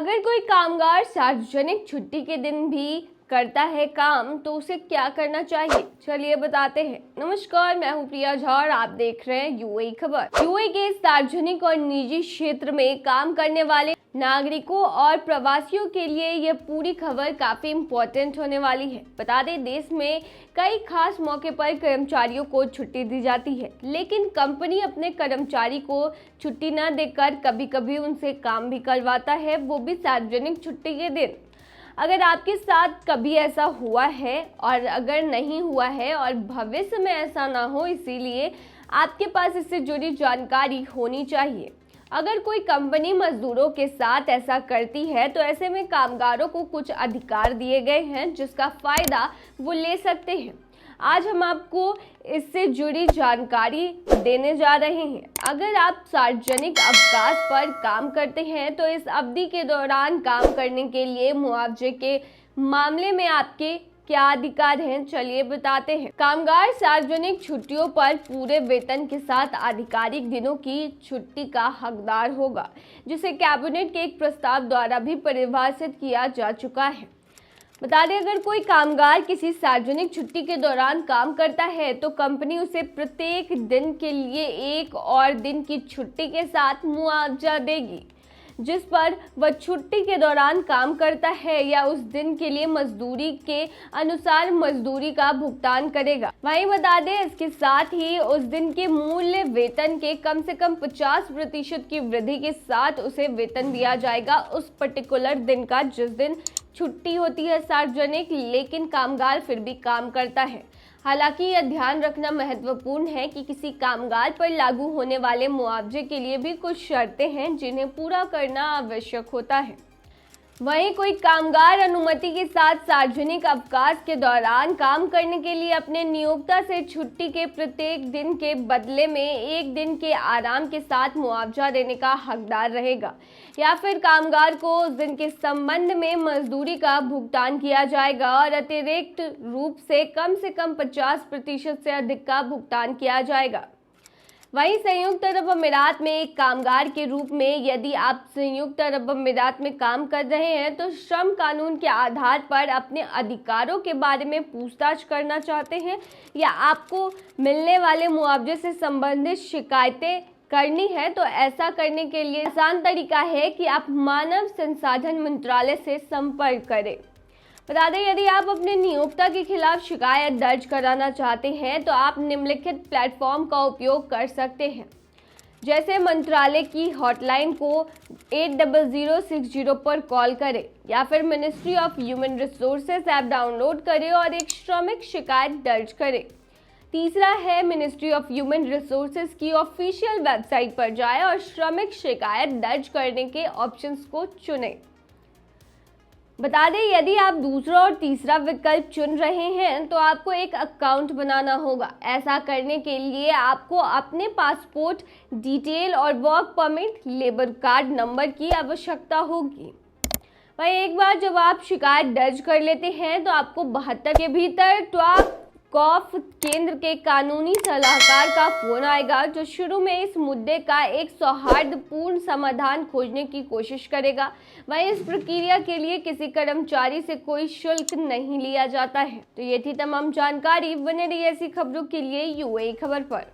अगर कोई कामगार सार्वजनिक छुट्टी के दिन भी करता है काम तो उसे क्या करना चाहिए, चलिए बताते हैं। नमस्कार, मैं हूं प्रिया झा और आप देख रहे हैं यूएई खबर। यूएई के सार्वजनिक और निजी क्षेत्र में काम करने वाले नागरिकों और प्रवासियों के लिए यह पूरी खबर काफी इम्पोर्टेंट होने वाली है। बता दें, देश में कई खास मौके पर कर्मचारियों को छुट्टी दी जाती है, लेकिन कंपनी अपने कर्मचारी को छुट्टी न देकर कभी कभी उनसे काम भी करवाता है, वो भी सार्वजनिक छुट्टी के दिन। अगर आपके साथ कभी ऐसा हुआ है और अगर नहीं हुआ है और भविष्य में ऐसा ना हो, इसीलिए आपके पास इससे जुड़ी जानकारी होनी चाहिए। अगर कोई कंपनी मजदूरों के साथ ऐसा करती है तो ऐसे में कामगारों को कुछ अधिकार दिए गए हैं जिसका फायदा वो ले सकते हैं। आज हम आपको इससे जुड़ी जानकारी देने जा रहे हैं। अगर आप सार्वजनिक अवकाश पर काम करते हैं तो इस अवधि के दौरान काम करने के लिए मुआवजे के मामले में आपके क्या अधिकार हैं, चलिए बताते हैं। कामगार सार्वजनिक छुट्टियों पर पूरे वेतन के साथ आधिकारिक दिनों की छुट्टी का हकदार होगा, जिसे कैबिनेट के एक प्रस्ताव द्वारा भी परिभाषित किया जा चुका है। बता दें, अगर कोई कामगार किसी सार्वजनिक छुट्टी के दौरान काम करता है तो कंपनी उसे प्रत्येक दिन के लिए एक और दिन की छुट्टी के साथ मुआवजा देगी जिस पर वह छुट्टी के दौरान काम करता है, या उस दिन के लिए मजदूरी के अनुसार मजदूरी का भुगतान करेगा। वहीं बता दें, इसके साथ ही उस दिन के मूल्य वेतन के कम से कम 50% की वृद्धि के साथ उसे वेतन दिया जाएगा उस पर्टिकुलर दिन का जिस दिन छुट्टी होती है सार्वजनिक, लेकिन कामगार फिर भी काम करता है। हालांकि यह ध्यान रखना महत्वपूर्ण है कि किसी कामगार पर लागू होने वाले मुआवजे के लिए भी कुछ शर्तें हैं जिन्हें पूरा करना आवश्यक होता है। वहीं कोई कामगार अनुमति के साथ सार्वजनिक अवकाश के दौरान काम करने के लिए अपने नियोक्ता से छुट्टी के प्रत्येक दिन के बदले में एक दिन के आराम के साथ मुआवजा देने का हकदार रहेगा, या फिर कामगार को उस दिन के संबंध में मजदूरी का भुगतान किया जाएगा और अतिरिक्त रूप से कम 50% से अधिक का भुगतान किया जाएगा। वहीं संयुक्त अरब अमीरात में एक कामगार के रूप में यदि आप संयुक्त अरब अमीरात में काम कर रहे हैं तो श्रम कानून के आधार पर अपने अधिकारों के बारे में पूछताछ करना चाहते हैं या आपको मिलने वाले मुआवजे से संबंधित शिकायतें करनी है, तो ऐसा करने के लिए आसान तरीका है कि आप मानव संसाधन मंत्रालय से संपर्क करें। बता दें, यदि आप अपने नियोक्ता के खिलाफ शिकायत दर्ज कराना चाहते हैं तो आप निम्नलिखित प्लेटफॉर्म का उपयोग कर सकते हैं, जैसे मंत्रालय की हॉटलाइन को 80060 पर कॉल करें, या फिर ministry of human resources app download करें और एक श्रमिक शिकायत दर्ज करें। तीसरा है, मिनिस्ट्री ऑफ ह्यूमन रिसोर्सेज की ऑफिशियल वेबसाइट पर जाएं और श्रमिक शिकायत दर्ज करने के ऑप्शंस को चुनें। बता दें, यदि आप दूसरा और तीसरा विकल्प चुन रहे हैं तो आपको एक अकाउंट बनाना होगा। ऐसा करने के लिए आपको अपने पासपोर्ट डिटेल और work permit labour card number की आवश्यकता होगी। वहीं एक बार जब आप शिकायत दर्ज कर लेते हैं तो आपको 72 के भीतर कॉफ केंद्र के कानूनी सलाहकार का फोन आएगा, जो शुरू में इस मुद्दे का एक सौहार्दपूर्ण समाधान खोजने की कोशिश करेगा। वहीं इस प्रक्रिया के लिए किसी कर्मचारी से कोई शुल्क नहीं लिया जाता है। तो ये थी तमाम जानकारी। बने रहिए ऐसी खबरों के लिए यूएई खबर पर।